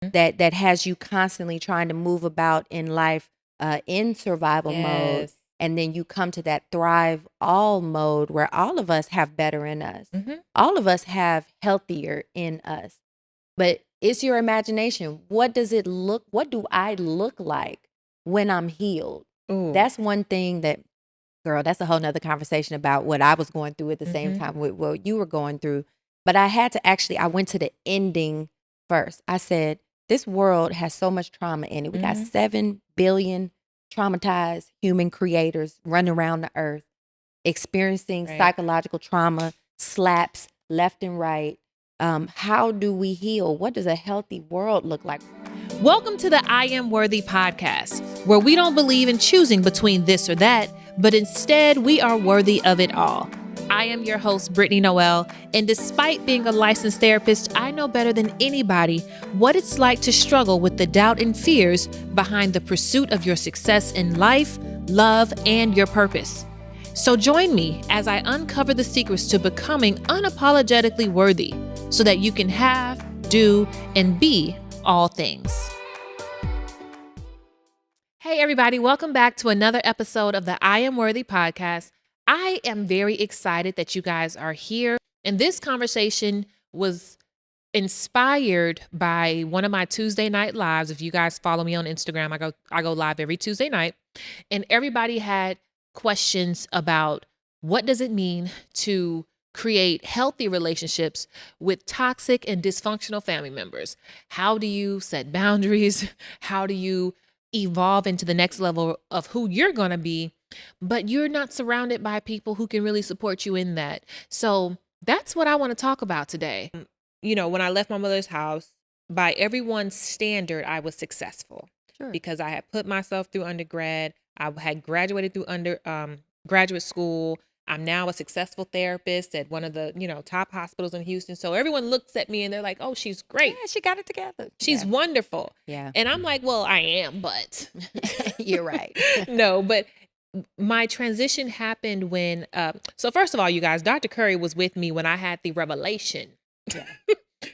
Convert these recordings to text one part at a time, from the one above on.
that has you constantly trying to move about in life in survival mode. Yes. And then you come to that thrive all mode where all of us have better in us. All of us have healthier in us. But it's your imagination. What do I look like when I'm healed? Ooh. That's one thing that, girl, that's a whole nother conversation about what I was going through at the same time with what you were going through. But I went to the ending first. I said, this world has so much trauma in it. We got 7 billion traumatized human creators running around the earth, experiencing psychological trauma, slaps left and right. How do we heal? What does a healthy world look like? Welcome to the I Am Worthy podcast, where we don't believe in choosing between this or that, but instead we are worthy of it all. I am your host, Brittany Noel, and despite being a licensed therapist, I know better than anybody what it's like to struggle with the doubt and fears behind the pursuit of your success in life, love, and your purpose. So join me as I uncover the secrets to becoming unapologetically worthy so that you can have, do, and be all things. Hey, everybody. Welcome back to another episode of the I Am Worthy podcast. I am very excited that you guys are here. And this conversation was inspired by one of my Tuesday night lives. If you guys follow me on Instagram, I go live every Tuesday night. And everybody had questions about what does it mean to create healthy relationships with toxic and dysfunctional family members? How do you set boundaries? How do you evolve into the next level of who you're going to be, but you're not surrounded by people who can really support you in that? So that's what I want to talk about today. You know, when I left my mother's house, by everyone's standard, I was successful. Sure. Because I had put myself through undergrad. I had graduated through graduate school. I'm now a successful therapist at one of the, top hospitals in Houston. So everyone looks at me and they're like, oh, she's great. Yeah, she got it together. She's wonderful. Yeah. And I'm like, well, I am, but You're right. No, but my transition happened when, so first of all, you guys, Dr. Curry was with me when I had the revelation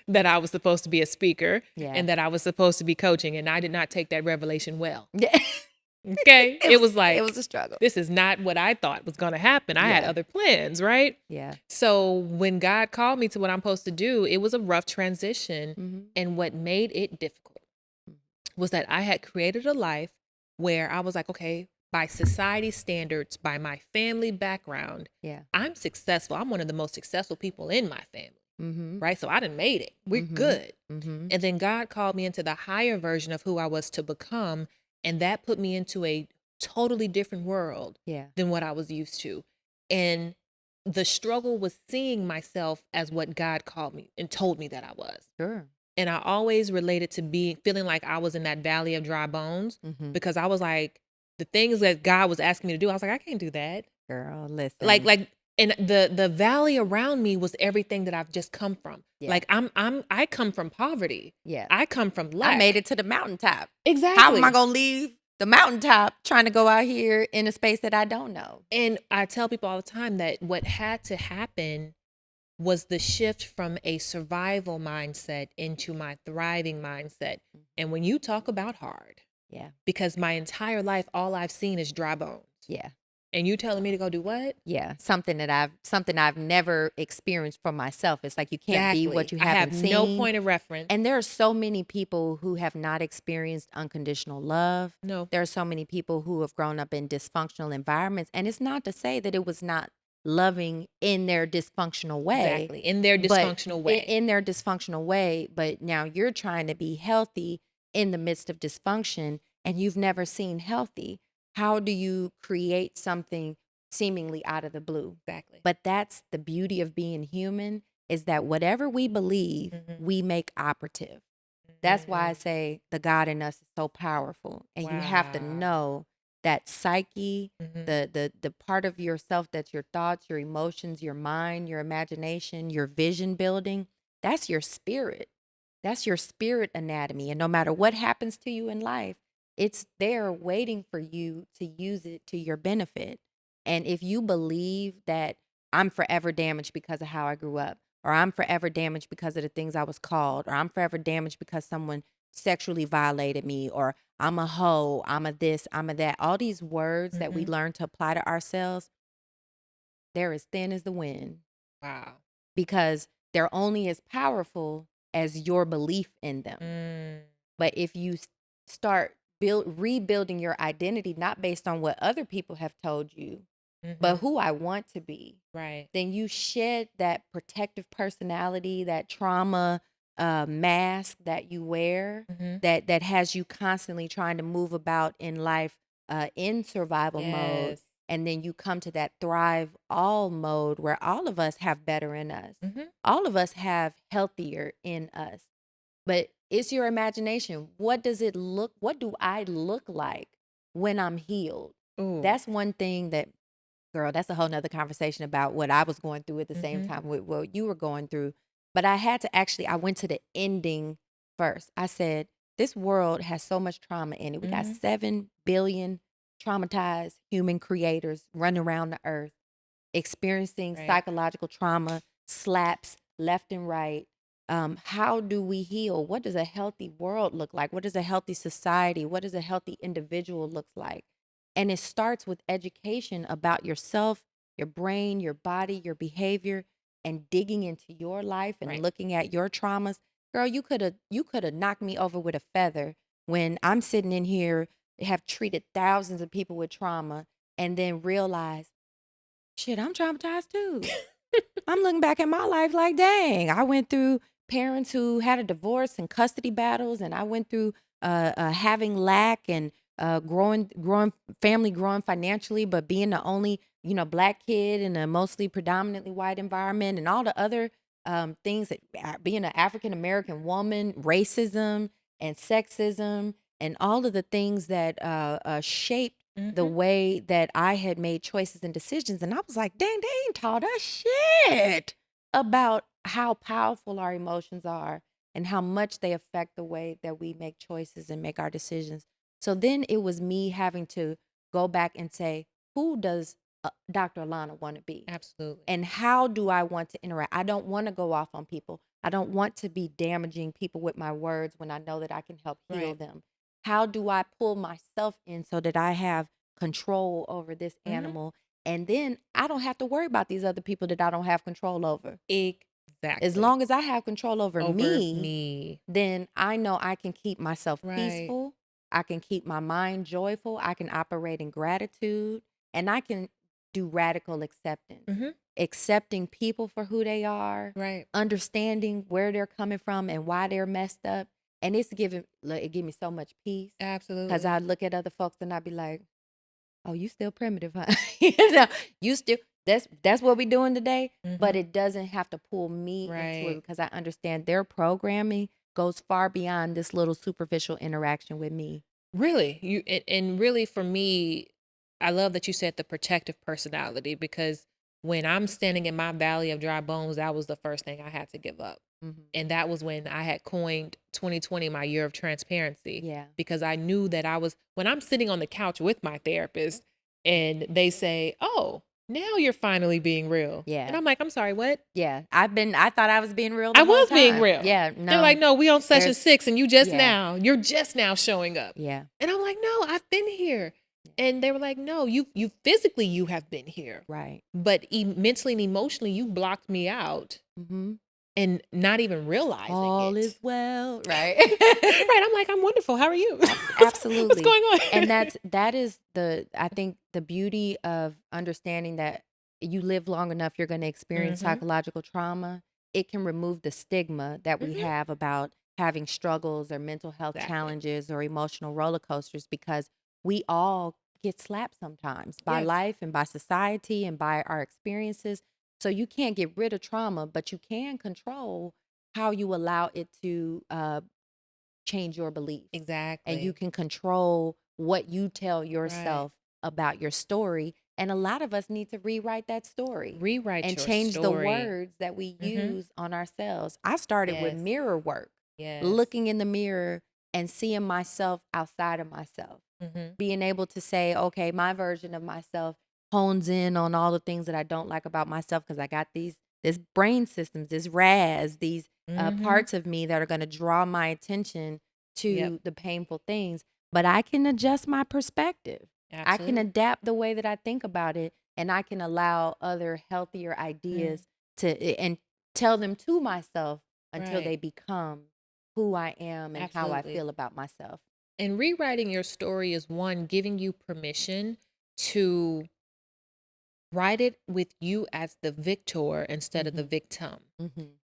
that I was supposed to be a speaker and that I was supposed to be coaching. And I did not take that revelation well. Yeah. Okay. It was a struggle. This is not what I thought was going to happen. I had other plans, right? Yeah. So when God called me to what I'm supposed to do, it was a rough transition. And what made it difficult was that I had created a life where I was like, okay, by society standards, by my family background, I'm successful. I'm one of the most successful people in my family. Right? So I done made it. We're good. And then God called me into the higher version of who I was to become. And that put me into a totally different world than what I was used to. And the struggle was seeing myself as what God called me and told me that I was. Sure. And I always related to feeling like I was in that valley of dry bones because I was like, the things that God was asking me to do, I was like, I can't do that. Girl, listen. And the valley around me was everything that I've just come from. Yeah. Like I come from poverty. Yeah. I come from lack. I made it to the mountaintop. Exactly. How am I going to leave the mountaintop trying to go out here in a space that I don't know? And I tell people all the time that what had to happen was the shift from a survival mindset into my thriving mindset. And when you talk about hard, because my entire life, all I've seen is dry bones. Yeah. And you telling me to go do what? Yeah, something I've never experienced for myself. It's like you can't be what you haven't seen. I have no point of reference. And there are so many people who have not experienced unconditional love. No. There are so many people who have grown up in dysfunctional environments. And it's not to say that it was not loving in their dysfunctional way. Exactly. In their dysfunctional way. In their dysfunctional way. But now you're trying to be healthy in the midst of dysfunction and you've never seen healthy. How do you create something seemingly out of the blue? Exactly. But that's the beauty of being human, is that whatever we believe, we make operative. That's why I say the God in us is so powerful. And you have to know that psyche, the part of yourself that's your thoughts, your emotions, your mind, your imagination, your vision building, that's your spirit. That's your spirit anatomy. And no matter what happens to you in life, it's there waiting for you to use it to your benefit. And if you believe that I'm forever damaged because of how I grew up, or I'm forever damaged because of the things I was called, or I'm forever damaged because someone sexually violated me, or I'm a hoe, I'm a this, I'm a that. All these words that we learn to apply to ourselves, they're as thin as the wind Wow. because they're only as powerful as your belief in them. Mm. But if you start rebuilding your identity, not based on what other people have told you, but who I want to be, Right. then you shed that protective personality, that trauma mask that you wear, that has you constantly trying to move about in life in survival mode. Yes. And then you come to that thrive all mode where all of us have better in us. All of us have healthier in us. But it's your imagination. What does it look? What do I look like when I'm healed? Ooh. That's one thing that, girl, that's a whole nother conversation about what I was going through at the same time with what you were going through. But I had to I went to the ending first. I said, this world has so much trauma in it. We got 7 billion traumatized human creators running around the earth, experiencing psychological trauma, slaps left and right. How do we heal? What does a healthy world look like? What does a healthy society? What does a healthy individual look like? And it starts with education about yourself, your brain, your body, your behavior, and digging into your life and looking at your traumas. Girl, you could have knocked me over with a feather when I'm sitting in here, have treated thousands of people with trauma, and then realize, shit, I'm traumatized too. I'm looking back at my life like, dang, I went through parents who had a divorce and custody battles, and I went through having lack and growing family, growing financially, but being the only Black kid in a mostly predominantly white environment, and all the other things that being an African American woman, racism and sexism, and all of the things that shaped the way that I had made choices and decisions. And I was like, dang, they ain't taught us shit about how powerful our emotions are and how much they affect the way that we make choices and make our decisions. So then it was me having to go back and say, who does Dr. Alauna want to be? Absolutely. And how do I want to interact? I don't want to go off on people. I don't want to be damaging people with my words when I know that I can help heal them. How do I pull myself in so that I have control over this animal? And then I don't have to worry about these other people that I don't have control over. Exactly. As long as I have control over me, me, then I know I can keep myself Right. peaceful. I can keep my mind joyful. I can operate in gratitude. And I can do radical acceptance. Accepting people for who they are. Right. Understanding where they're coming from and why they're messed up. And it give me so much peace. Absolutely. Because I look at other folks and I be like, oh, you still primitive, huh? You know, you still that's what we're doing today. But it doesn't have to pull me into it Right. because I understand their programming goes far beyond this little superficial interaction with me. Really, and really for me, I love that you said the protective personality, because when I'm standing in my valley of dry bones, that was the first thing I had to give up. And that was when I had coined 2020 my year of transparency. Yeah. Because I knew that when I'm sitting on the couch with my therapist and they say, oh, now you're finally being real. Yeah. And I'm like, I'm sorry, what? Yeah. I thought I was being real the I whole was being time. real. Yeah. They're No. like, no, we on session There's- 6 and you're just now showing up. Yeah. And I'm like, no, I've been here. And they were like, no, you physically you have been here. Right. But mentally and emotionally, you blocked me out and not even realizing All it. is well. Right. Right. I'm like, I'm wonderful. How are you? Absolutely. What's going on? And that is I think the beauty of understanding that you live long enough, you're going to experience psychological trauma. It can remove the stigma that we have about having struggles or mental health challenges or emotional roller coasters, because we all get slapped sometimes by life and by society and by our experiences. So you can't get rid of trauma, but you can control how you allow it to change your beliefs. Exactly. And you can control what you tell yourself about your story. And a lot of us need to rewrite that story. And your change story. the words that we use on ourselves. I started with Yes. mirror work. Yes. Looking in the mirror and seeing myself outside of myself. Being able to say, okay, my version of myself hones in on all the things that I don't like about myself because I got this brain systems, this RAS, these parts of me that are going to draw my attention to the painful things, but I can adjust my perspective. I can adapt the way that I think about it, and I can allow other healthier ideas and tell them to myself until they become who I am and how I feel about myself. And rewriting your story is one, giving you permission to write it with you as the victor instead of the victim.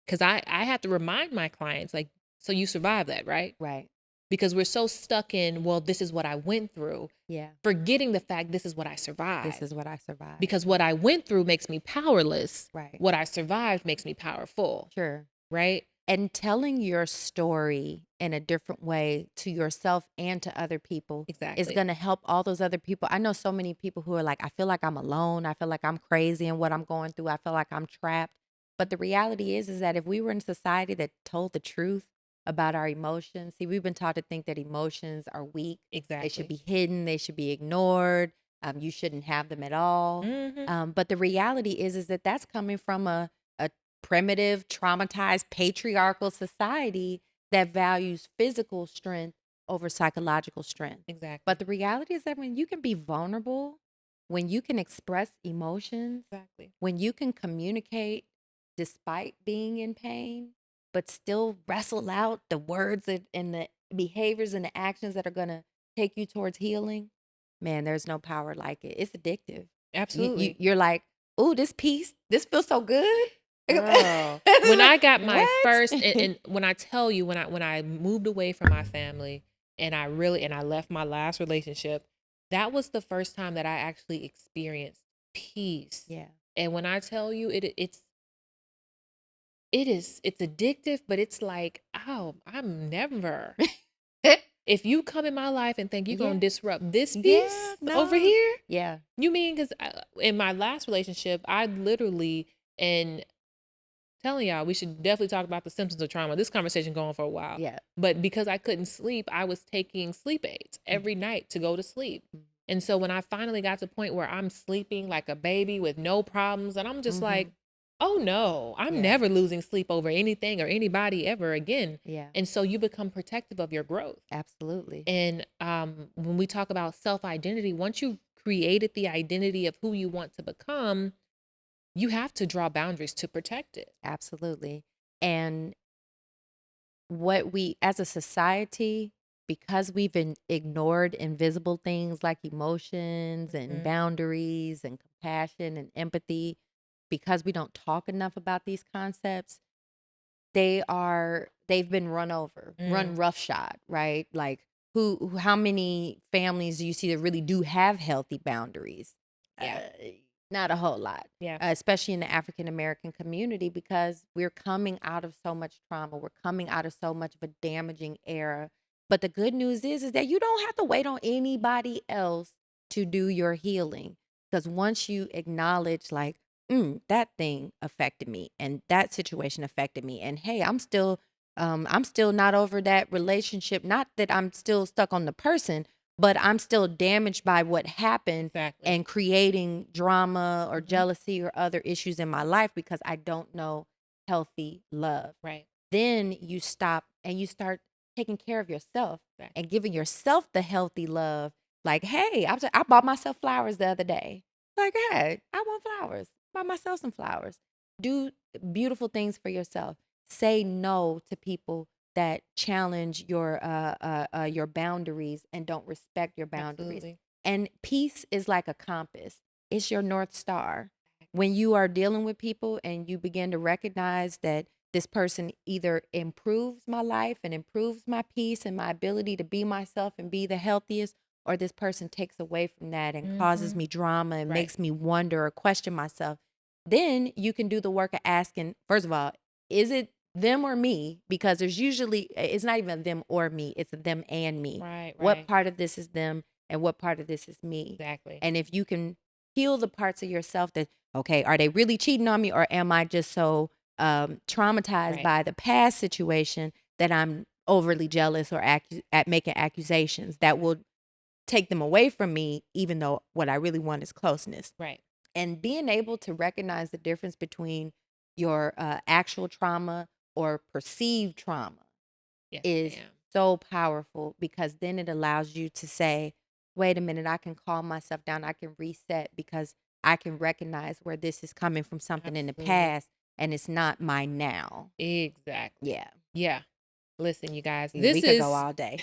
Because I have to remind my clients, like, so you survived that, right? Right. Because we're so stuck in, well, this is what I went through. Yeah. Forgetting the fact this is what I survived. This is what I survived. Because what I went through makes me powerless. Right. What I survived makes me powerful. Sure. Right? And telling your story in a different way to yourself and to other people is going to help all those other people. I know so many people who are like, I feel like I'm alone. I feel like I'm crazy in what I'm going through. I feel like I'm trapped. But the reality is that if we were in a society that told the truth about our emotions, see, we've been taught to think that emotions are weak. They should be hidden. They should be ignored. You shouldn't have them at all. But the reality is that that's coming from a primitive, traumatized, patriarchal society that values physical strength over psychological strength. But the reality is that when you can be vulnerable, when you can express emotions, when you can communicate despite being in pain, but still wrestle out the words and the behaviors and the actions that are going to take you towards healing, man, there's no power like it. It's addictive. Absolutely. You're like, ooh, this peace, this feels so good. Girl, when I got my first, and when I tell you, when I moved away from my family and I left my last relationship, that was the first time that I actually experienced peace. Yeah. And when I tell you, it's addictive, but it's like, oh, I'm never. If you come in my life and think you're going to disrupt this peace over here. Yeah. You mean, because in my last relationship, I literally, and telling y'all, we should definitely talk about the symptoms of trauma. This conversation going for a while. Yeah. But because I couldn't sleep, I was taking sleep aids every night to go to sleep. And so when I finally got to the point where I'm sleeping like a baby with no problems, and I'm just like, oh no, I'm never losing sleep over anything or anybody ever again. Yeah. And so you become protective of your growth. Absolutely. And when we talk about self-identity, once you've created the identity of who you want to become, you have to draw boundaries to protect it. Absolutely. And what we, as a society, because we've ignored invisible things like emotions and boundaries and compassion and empathy, because we don't talk enough about these concepts, they've been run over, run roughshod, right? Like how many families do you see that really do have healthy boundaries? Yeah. Not a whole lot. Yeah. Especially in the African American community, because we're coming out of so much trauma. We're coming out of so much of a damaging era. But the good news is that you don't have to wait on anybody else to do your healing. Because once you acknowledge, like, that thing affected me and that situation affected me, and hey, I'm still not over that relationship. Not that I'm still stuck on the person, but I'm still damaged by what happened and creating drama or jealousy or other issues in my life because I don't know healthy love. Right. Then you stop and you start taking care of yourself and giving yourself the healthy love. Like, hey, I bought myself flowers the other day. Like, hey, I want flowers. Buy myself some flowers. Do beautiful things for yourself. Say no to people that challenge your boundaries and don't respect your boundaries. Absolutely. And peace is like a compass. It's your North Star. When you are dealing with people and you begin to recognize that this person either improves my life and improves my peace and my ability to be myself and be the healthiest, or this person takes away from that and causes me drama and makes me wonder or question myself, then you can do the work of asking, first of all, is it them or me? Because there's usually, it's not even them or me, it's them and me. Right. What part of this is them and what part of this is me? Exactly. And if you can heal the parts of yourself that, okay, are they really cheating on me, or am I just so traumatized by the past situation that I'm overly jealous or at making accusations that will take them away from me, even though what I really want is closeness. Right. And being able to recognize the difference between your actual trauma or perceived trauma is so powerful, because then it allows you to say, wait a minute, I can calm myself down. I can reset, because I can recognize where this is coming from, something in the Absolutely. past, and it's not mine now. Exactly. Yeah. Yeah. Listen, you guys, We this could go is all day.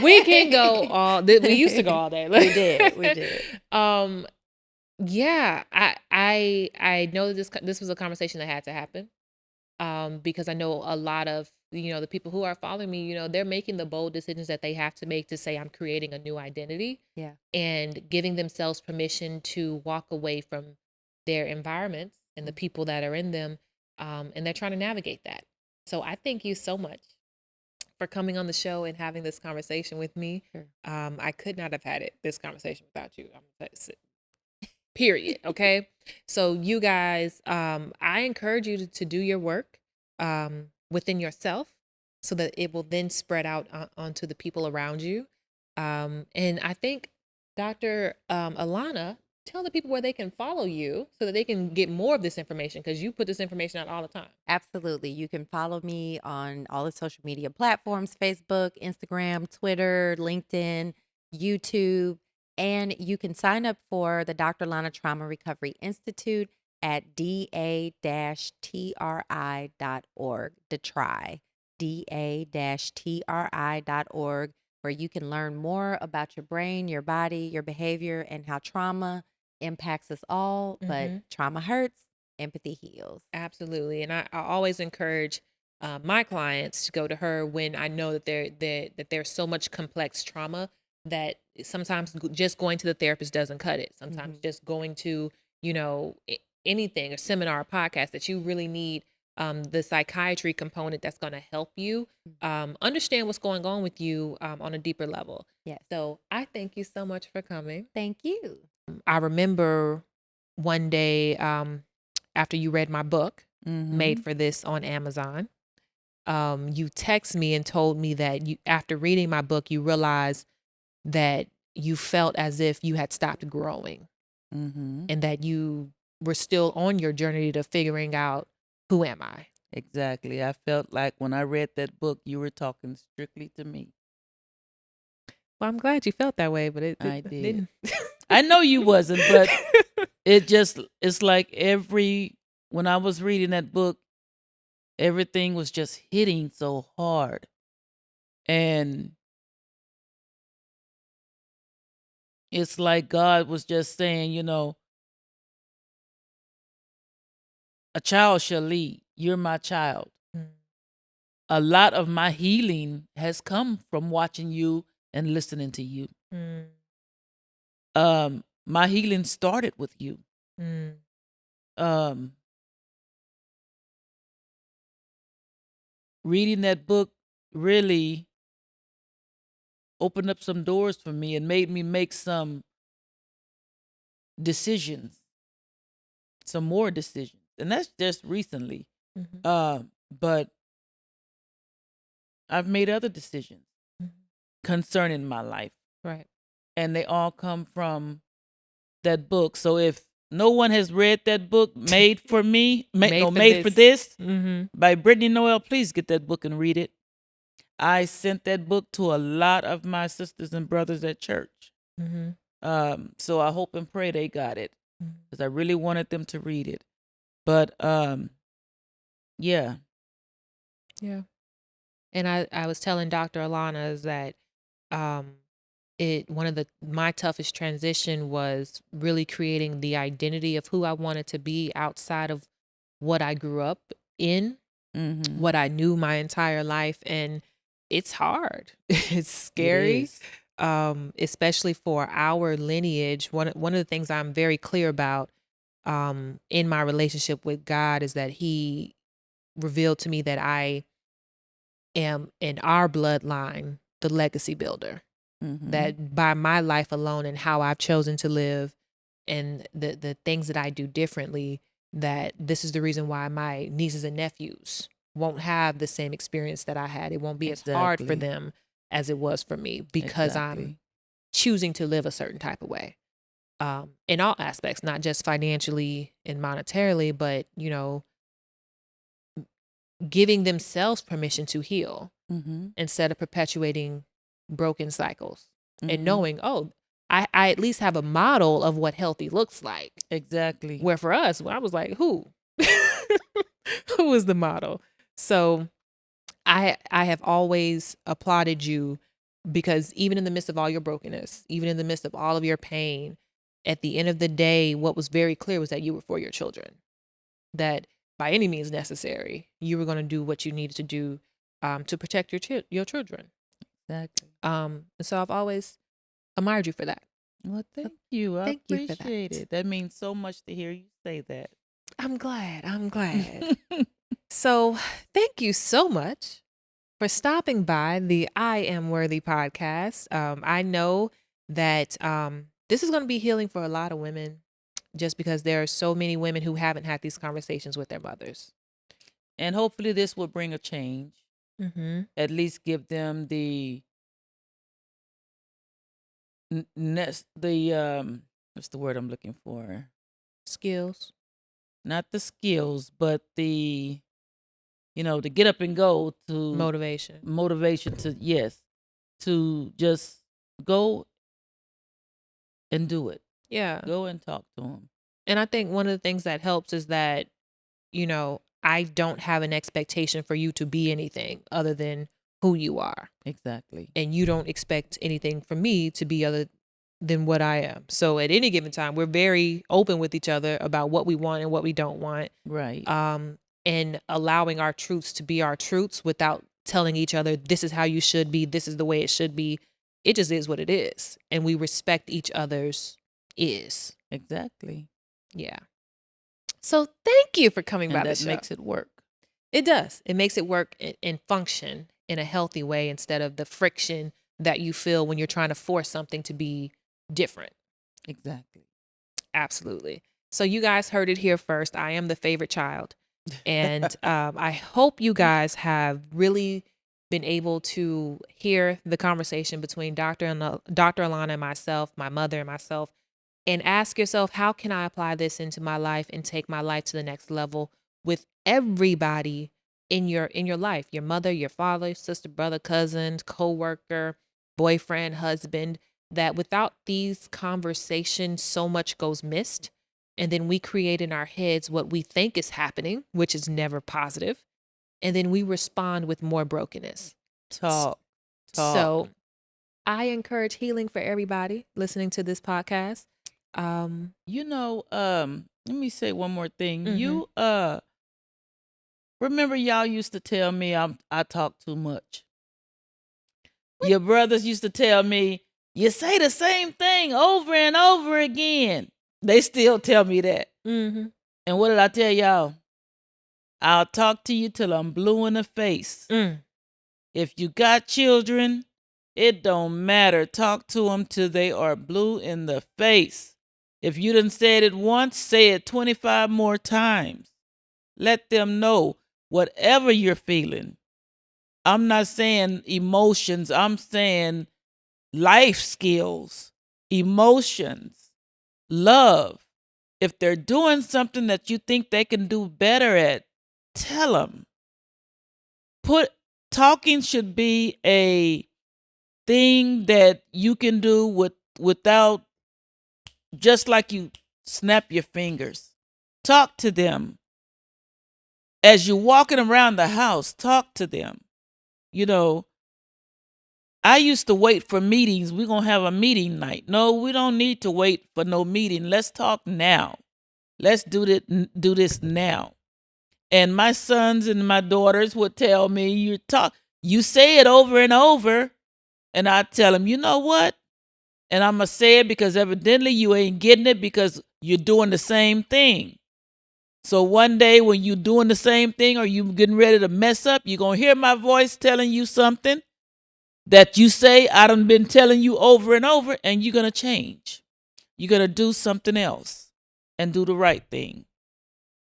we can go all. We used to go all day. We did. We did. Yeah. I know that this was a conversation that had to happen. Because I know a lot of the people who are following me, they're making the bold decisions that they have to make to say, I'm creating a new identity. Yeah. And giving themselves permission to walk away from their environments and the people that are in them, and they're trying to navigate that. So I thank you so much for coming on the show and having this conversation with me. Sure. I could not have had this conversation without you. Period. Okay. So you guys, I encourage you to do your work within yourself, so that it will then spread out onto the people around you. And I think, Dr. Alauna, tell the people where they can follow you so that they can get more of this information, because you put this information out all the time. Absolutely. You can follow me on all the social media platforms: Facebook, Instagram, Twitter, LinkedIn, YouTube. And you can sign up for the Dr. Lana Trauma Recovery Institute at da-tri.org, da-tri.org, where you can learn more about your brain, your body, your behavior, and how trauma impacts us all. But trauma hurts, empathy heals. Absolutely. And I always encourage my clients to go to her when I know that there's so much complex trauma that sometimes just going to the therapist doesn't cut it. Sometimes just going to, anything, a seminar, a podcast, that you really need the psychiatry component that's going to help you understand what's going on with you on a deeper level. Yes. So I thank you so much for coming. Thank you. I remember one day after you read my book, Made for This, on Amazon, you text me and told me that after reading my book, you realized that you felt as if you had stopped growing, and that you were still on your journey to figuring out, who am I? Exactly. I felt like when I read that book, you were talking strictly to me. Well, I'm glad you felt that way, but I did. didn't. I know you wasn't, but it's like when I was reading that book, everything was just hitting so hard. And it's like God was just saying, a child shall lead. You're my child. A lot of my healing has come from watching you and listening to you. My healing started with you. Reading that book really opened up some doors for me and made me make some decisions, some more decisions. And that's just recently. But I've made other decisions concerning my life. Right. And they all come from that book. So if no one has read that book, Made for Me, Made for This, by Brittany Noel, please get that book and read it. I sent that book to a lot of my sisters and brothers at church. So I hope and pray they got it, because I really wanted them to read it. But yeah. Yeah. And I was telling Dr. Alana is that one of my toughest transition was really creating the identity of who I wanted to be outside of what I grew up in, what I knew my entire life. And it's hard. It's scary. It is. Especially for our lineage. One of the things I'm very clear about in my relationship with God is that He revealed to me that I am, in our bloodline, the legacy builder. That by my life alone and how I've chosen to live and the things that I do differently, that this is the reason why my nieces and nephews won't have the same experience that I had. It won't be as hard for them as it was for me, because I'm choosing to live a certain type of way in all aspects, not just financially and monetarily, but, giving themselves permission to heal. instead of perpetuating broken cycles and knowing, oh, I at least have a model of what healthy looks like. Exactly. Where for us, I was like, who? Who is the model? So I have always applauded you, because even in the midst of all your brokenness, even in the midst of all of your pain, at the end of the day, what was very clear was that you were for your children. That by any means necessary, you were going to do what you needed to do to protect your children. Exactly. And so I've always admired you for that. Well, thank you. I Thank you for appreciate that. it. That means so much to hear you say that. I'm glad. So thank you so much for stopping by the I Am Worthy podcast. I know that this is going to be healing for a lot of women, just because there are so many women who haven't had these conversations with their mothers. And hopefully this will bring a change. At least give them the what's the word I'm looking for? Skills. Not the skills, but the, to get up and go, to Motivation to just go and do it. Yeah. Go and talk to them. And I think one of the things that helps is that, I don't have an expectation for you to be anything other than who you are. Exactly. And you don't expect anything from me to be other than what I am. So at any given time, we're very open with each other about what we want and what we don't want. Right. And allowing our truths to be our truths without telling each other, this is how you should be, this is the way it should be. It just is what it is. And we respect each other's is. Exactly. Yeah. So thank you for coming by the show. That makes it work. It does. It makes it work and function in a healthy way, instead of the friction that you feel when you're trying to force something to be different. Exactly. Absolutely. So you guys heard it here first. I am the favorite child. And I hope you guys have really been able to hear the conversation between Dr. Alauna and myself, my mother and myself, and ask yourself, how can I apply this into my life and take my life to the next level with everybody in your life, your mother, your father, sister, brother, cousin, coworker, boyfriend, husband, that without these conversations, so much goes missed. And then we create in our heads what we think is happening, which is never positive. And then we respond with more brokenness. Talk. So I encourage healing for everybody listening to this podcast. Let me say one more thing. You remember y'all used to tell me I talk too much. Your brothers used to tell me, you say the same thing over and over again. They still tell me that. And what did I tell y'all? I'll talk to you till I'm blue in the face. If you got children, it don't matter. Talk to them till they are blue in the face. If you done said it once, say it 25 more times. Let them know whatever you're feeling. I'm not saying emotions. I'm saying life skills, emotions, love. If they're doing something that you think they can do better at, tell them. Talking should be a thing that you can do without, just like you snap your fingers. Talk to them. As you're walking around the house, talk to them. I used to wait for meetings. We're going to have a meeting night. No, we don't need to wait for no meeting. Let's talk now. Let's do this now. And my sons and my daughters would tell me, you say it over and over. And I tell them, you know what? And I'm going to say it because evidently you ain't getting it because you're doing the same thing. So one day when you're doing the same thing or you getting ready to mess up, you're going to hear my voice telling you something that you say I done been telling you over and over, and you're going to change. You're going to do something else and do the right thing.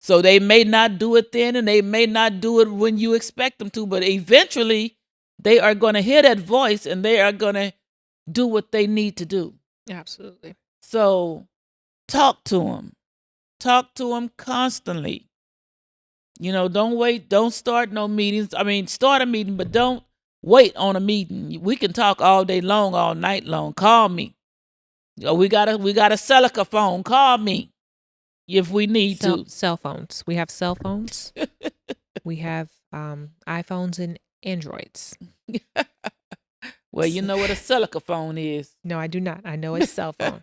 So they may not do it then and they may not do it when you expect them to, but eventually they are going to hear that voice and they are going to do what they need to do. Absolutely. So talk to them. Talk to them constantly. Don't wait. Don't start no meetings. I mean, start a meeting, but don't wait on a meeting. We can talk all day long, all night long. Call me. We got a Celica phone. Call me if we need to. Cell phones. We have cell phones. We have iPhones and Androids. Well, you know what a Celica phone is. No, I do not. I know it's cell phone.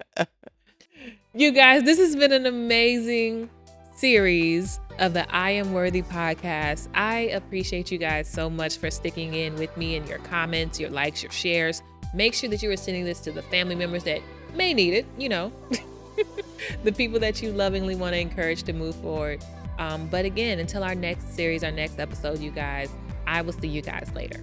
You guys, this has been an amazing series of the I Am Worthy podcast. I appreciate you guys so much for sticking in with me and your comments, your likes, your shares. Make sure that you are sending this to the family members that may need it, you know, the people that you lovingly want to encourage to move forward. But again, until our next series, our next episode, you guys, I will see you guys later.